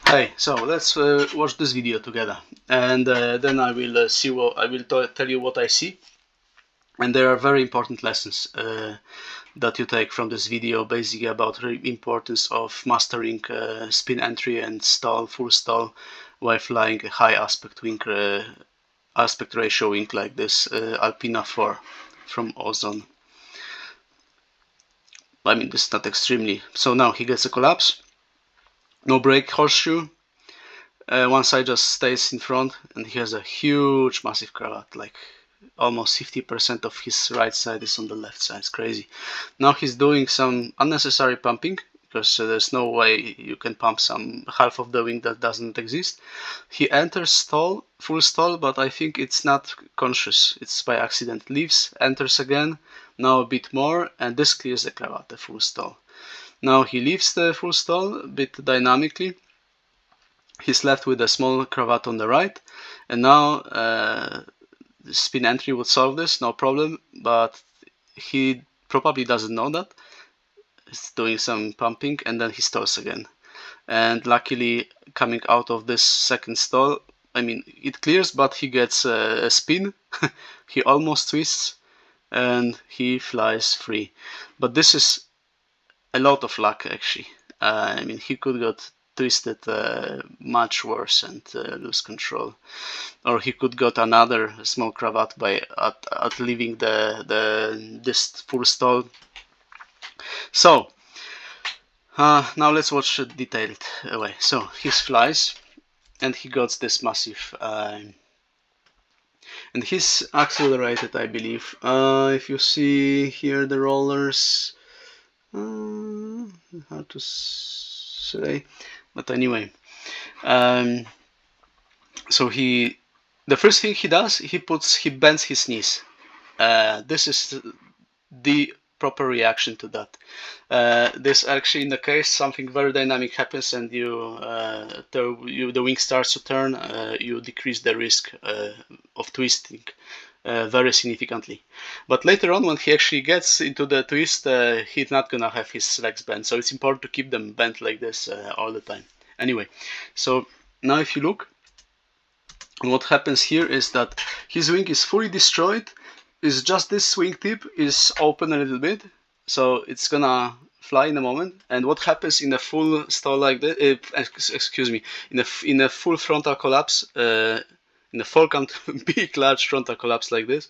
Hey, so let's watch this video together, and then I will see what I will tell you what I see. And there are very important lessons that you take from this video, basically about the importance of mastering spin entry and stall, full stall, while flying a high aspect wing, aspect ratio wing like this Alpina 4 from Ozone. I mean, this is not extremely. So now he gets a collapse, no brake horseshoe. One side just stays in front, and he has a huge, massive cravat, like almost 50% of his right side is on the left side. It's crazy. Now he's doing some unnecessary pumping, because there's no way you can pump some half of the wing that doesn't exist. He enters stall, full stall, but I think it's not conscious. It's by accident. Leaves, enters again, now a bit more, and this clears the cravat, the full stall. Now he leaves the full stall a bit dynamically. He's left with a small cravat on the right, and now the spin entry would solve this, no problem, but he probably doesn't know that. He's doing some pumping, and then he stalls again. And luckily, coming out of this second stall, I mean, it clears, but he gets a spin. He almost twists, and he flies free. But this is a lot of luck, actually. I mean, he could got twisted much worse and lose control, or he could got another small cravat by at leaving this full stall. So now let's watch a detailed way. So he flies, and he got this massive and he's accelerated, I believe. If you see here the rollers, how to say, but anyway, so the first thing he does, he bends his knees. This is the proper reaction to that. This actually, in the case something very dynamic happens and the wing starts to turn, you decrease the risk of twisting very significantly. But later on, when he actually gets into the twist, he's not gonna have his legs bent, so it's important to keep them bent like this all the time. Anyway, so now if you look, what happens here is that his wing is fully destroyed. Is just this wingtip is open a little bit, so it's gonna fly in a moment. And what happens in a full stall like this, excuse me, in a full frontal collapse, in a full big large frontal collapse like this,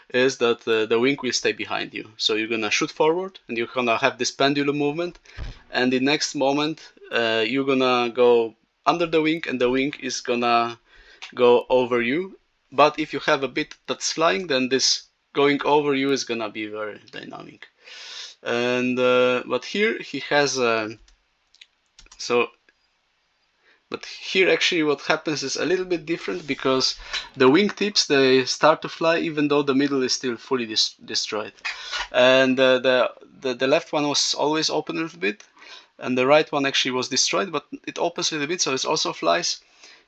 is that the wing will stay behind you. So you're gonna shoot forward, and you're gonna have this pendulum movement, and the next moment you're gonna go under the wing, and the wing is gonna go over you. But if you have a bit that's flying, then this going over you is gonna be very dynamic. And but here he has but here actually what happens is a little bit different, because the wingtips, they start to fly even though the middle is still fully destroyed. And the left one was always open a little bit, and the right one actually was destroyed, but it opens a little bit, so it also flies,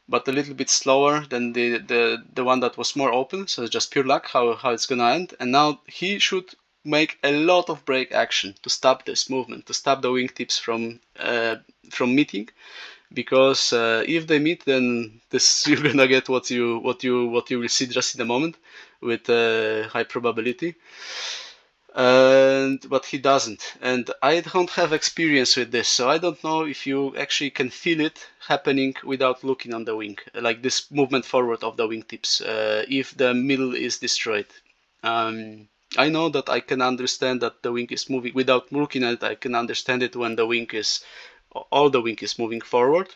but a little bit slower than the one that was more open. So it's just pure luck how it's gonna end. And now he should make a lot of brake action to stop this movement, to stop the wingtips from meeting, because if they meet, then this you're gonna get what you will see just in a moment with high probability. But he doesn't, and I don't have experience with this, so I don't know if you actually can feel it happening without looking on the wing, like this movement forward of the wingtips, if the middle is destroyed. I know that I can understand that the wing is moving without looking at it. I can understand it when all the wing is moving forward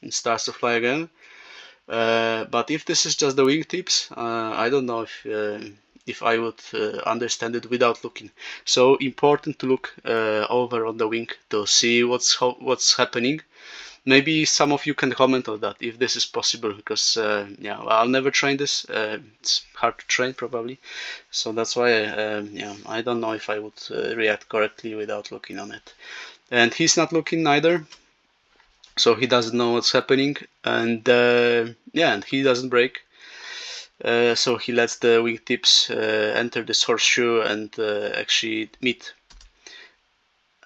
and starts to fly again. But if this is just the wingtips, I don't know if I would understand it without looking. So important to look over on the wing to see what's happening. Maybe some of you can comment on that if this is possible, because yeah, I'll never train this. It's hard to train probably, so that's why yeah, I don't know if I would react correctly without looking on it. And he's not looking either, so he doesn't know what's happening, and yeah, and he doesn't brake. So he lets the wingtips enter this horseshoe and actually meet.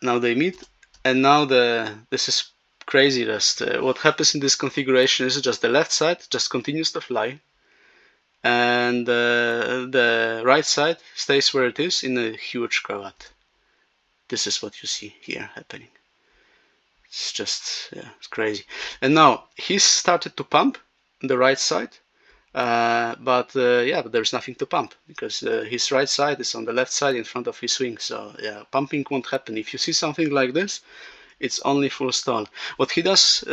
Now they meet, and now this is crazy. Just what happens in this configuration is just the left side just continues to fly, and the right side stays where it is in a huge cravat. This is what you see here happening. It's just, yeah, it's crazy. And now he's started to pump on the right side, but there's nothing to pump because his right side is on the left side in front of his wing. So yeah, pumping won't happen. If you see something like this, it's only full stall. What he does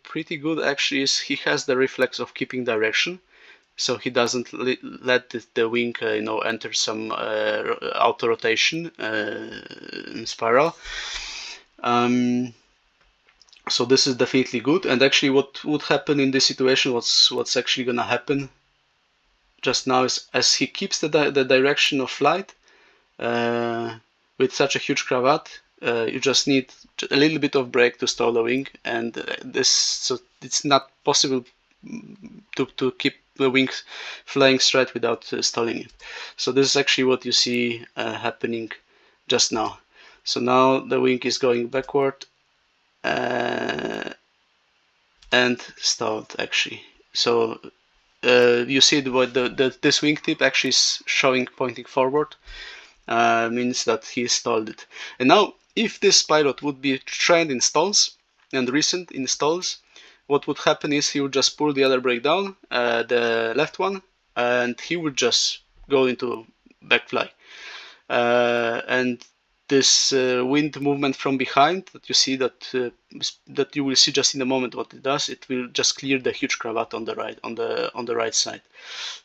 pretty good actually is he has the reflex of keeping direction. So he doesn't let the wing, enter some auto rotation spiral. So this is definitely good. And actually, what would happen in this situation? What's actually gonna happen just now is as he keeps the direction of flight with such a huge cravat, you just need a little bit of brake to stall the wing, and so it's not possible to keep the wings flying straight without stalling it. So this is actually what you see happening just now. So now the wing is going backward and stalled actually. So you see this wingtip actually is pointing forward, means that he stalled it. And now if this pilot would be trained in stalls and recent in stalls, what would happen is he would just pull the other brake down, the left one, and he would just go into backfly. And this wind movement from behind that you see that you will see just in a moment what it does, it will just clear the huge cravat on the right side.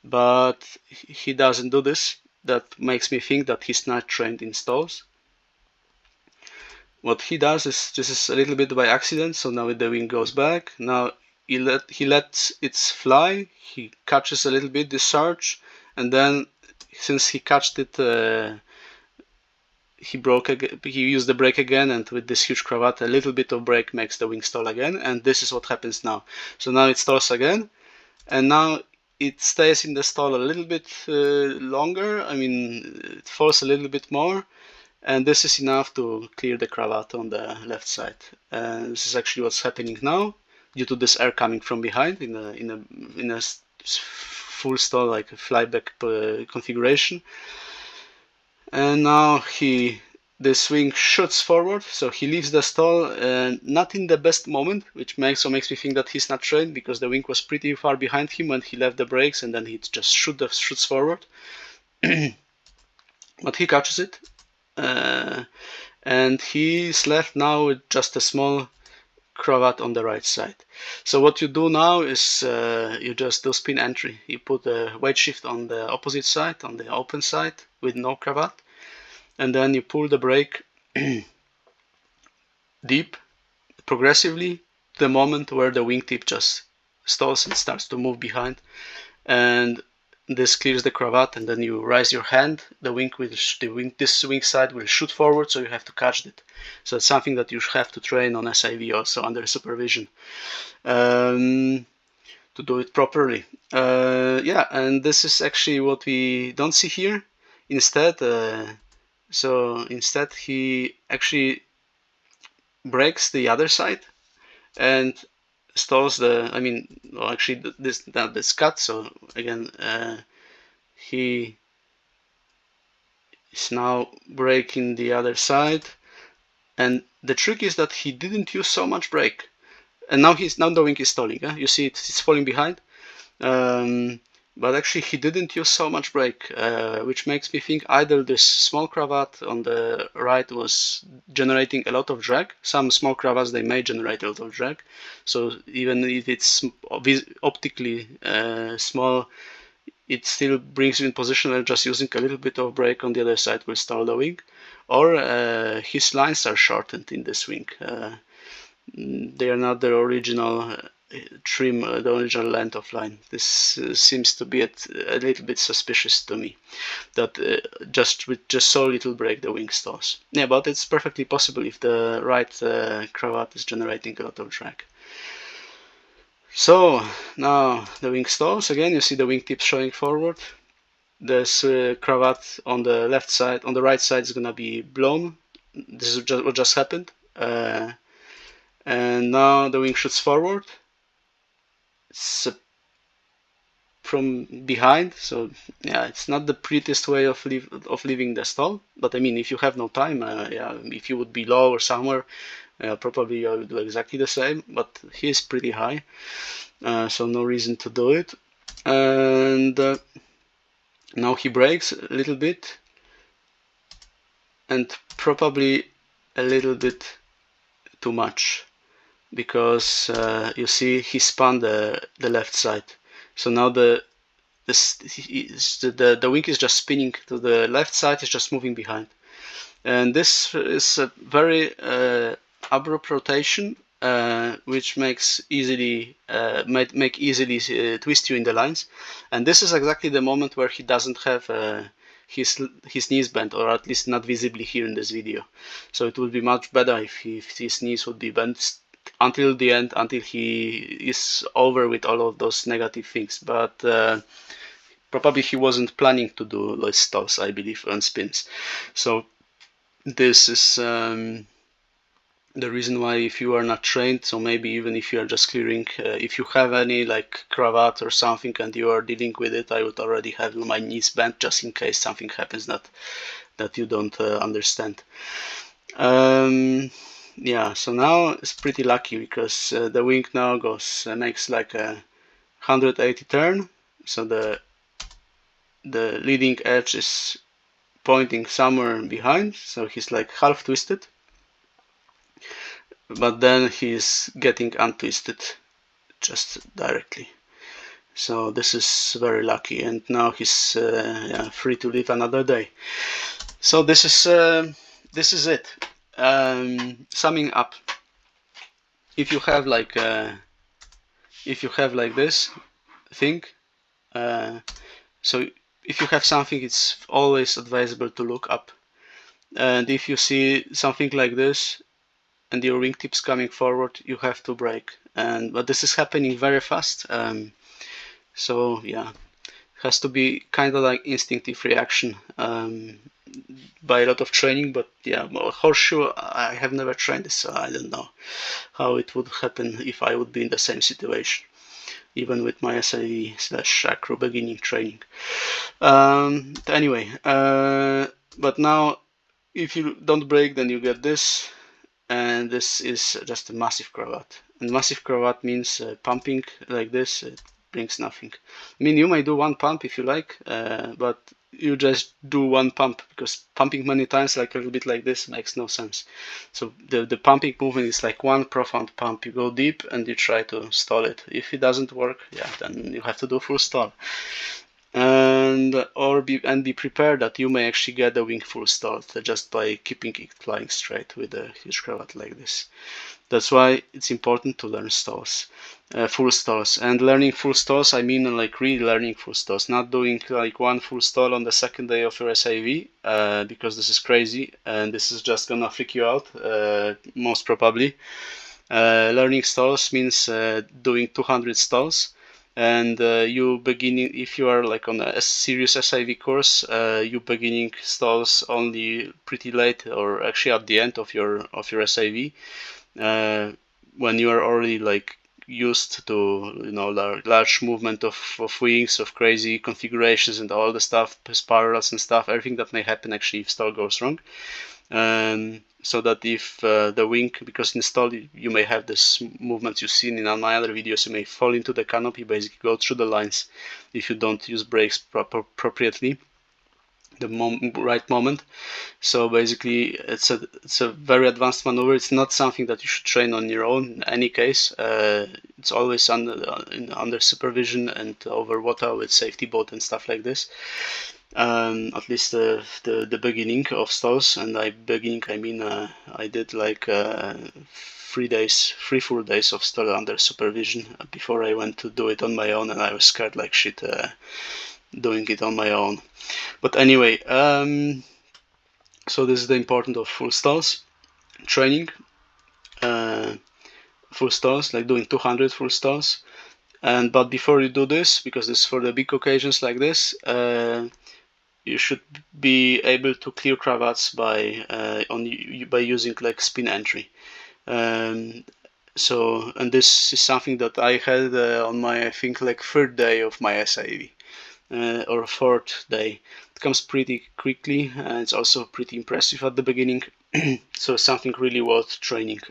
But he doesn't do this. That makes me think that he's not trained in stalls. What he does is, this is a little bit by accident, so now the wing goes back. Now he lets it fly, he catches a little bit the surge, and then since he catched it, he used the brake again, and with this huge cravat, a little bit of brake makes the wing stall again, and this is what happens now. So now it stalls again, and now it stays in the stall a little bit longer. I mean, it falls a little bit more. And this is enough to clear the cravat on the left side. This is actually what's happening now, due to this air coming from behind in a full stall, like a flyback configuration. And now this wing shoots forward, so he leaves the stall, not in the best moment, which makes me think that he's not trained, because the wing was pretty far behind him when he left the brakes, and then he just shoots forward. But he catches it. And he's left now with just a small cravat on the right side. So what you do now is you just do spin entry. You put the weight shift on the opposite side, on the open side with no cravat, and then you pull the brake deep, progressively, to the moment where the wingtip just stalls and starts to move behind, and this clears the cravat, and then you raise your hand. This wing side will shoot forward, so you have to catch it. So it's something that you have to train on SIV also under supervision to do it properly. And this is actually what we don't see here. Instead, he actually brakes the other side and stalls this cut. So again, he is now braking the other side, and the trick is that he didn't use so much brake, and now the wing is stalling. You see it's falling behind, but actually he didn't use so much brake, which makes me think either this small cravat on the right was generating a lot of drag. Some small cravats, they may generate a lot of drag, so even if it's optically small, it still brings you in position, and just using a little bit of brake on the other side will stall the wing. Or his lines are shortened in this wing. They are not the original trim, the original length of line. This seems to be a little bit suspicious to me, that with just so little brake the wing stalls. Yeah, but it's perfectly possible if the right cravat is generating a lot of drag. So now the wing stalls again. You see the wingtip showing forward. This cravat on the left side, on the right side, is gonna be blown. This is what just happened. and now the wing shoots forward. It's from behind, so yeah, it's not the prettiest way of leaving the stall, but I mean, if you have no time, yeah, if you would be low or somewhere, probably I would do exactly the same, but he's pretty high, so no reason to do it. And now he brakes a little bit, and probably a little bit too much, because you see he spun the left side, so now the wing is just spinning to the left side, is just moving behind, and this is a very abrupt rotation, which makes easily might make easily twist you in the lines, and this is exactly the moment where he doesn't have his knees bent, or at least not visibly here in this video. So it would be much better if his knees would be bent until the end, until he is over with all of those negative things, but probably he wasn't planning to do those stalls, I believe, on spins. So this is the reason why, if you are not trained, so maybe even if you are just clearing, if you have any like cravat or something and you are dealing with it, I would already have my knees bent just in case something happens that you don't understand. Yeah, so now it's pretty lucky, because the wing now makes like a 180 turn, so the leading edge is pointing somewhere behind, so he's like half twisted, but then he's getting untwisted just directly. So this is very lucky, and now he's yeah, free to live another day. So this is it. Summing up, if you have like this thing, so if you have something, it's always advisable to look up, and if you see something like this and your wingtips coming forward, you have to brake, but this is happening very fast, so yeah, it has to be kind of like instinctive reaction by a lot of training. But yeah, well, horseshoe, I have never trained this, so I don't know how it would happen if I would be in the same situation, even with my SIV/acro beginning training. Anyway, but now if you don't brake, then you get this, and this is just a massive cravat. And massive cravat means pumping like this, it brings nothing. I mean, you may do one pump if you like, but you just do one pump, because pumping many times like a little bit like this makes no sense. So the pumping movement is like one profound pump. You go deep and you try to stall it. If it doesn't work, yeah, then you have to do full stall. And be prepared that you may actually get the wing full stalled just by keeping it flying straight with a huge cravat like this. That's why it's important to learn stalls, full stalls. And learning full stalls, I mean like really learning full stalls, not doing like one full stall on the second day of your SIV, because this is crazy and this is just gonna freak you out, most probably. Learning stalls means doing 200 stalls. And you beginning, if you are like on a serious SIV course, you beginning stalls only pretty late, or actually at the end of your SIV, when you are already like used to, you know, large movement of wings, of crazy configurations and all the stuff, spirals and stuff, everything that may happen actually if stall goes wrong. So that if the wing, because in stall you may have this movements you've seen in my other videos, you may fall into the canopy, basically go through the lines if you don't use brakes appropriately, the right moment. So basically it's a very advanced maneuver. It's not something that you should train on your own in any case. It's always under supervision and over water with safety boat and stuff like this. At least the beginning of stalls, and I mean I did like 3 full days of stall under supervision before I went to do it on my own, and I was scared like shit doing it on my own. But anyway, so this is the importance of full stalls training, full stalls, like doing 200 full stalls. But before you do this, because this is for the big occasions like this, you should be able to clear cravats by using like spin entry. So, and this is something that I had on my, I think, like third day of my SIV, or fourth day. It comes pretty quickly, and it's also pretty impressive at the beginning. So something really worth training,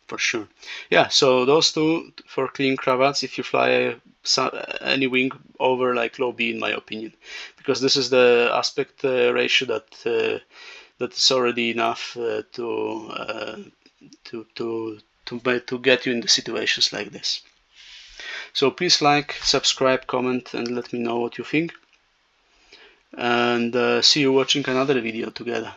for sure. Yeah, so those two for clean cravats if you fly any wing over like low B, in my opinion, because this is the aspect ratio that is already enough to get you in the situations like this. So please like, subscribe, comment, and let me know what you think. And see you watching another video together.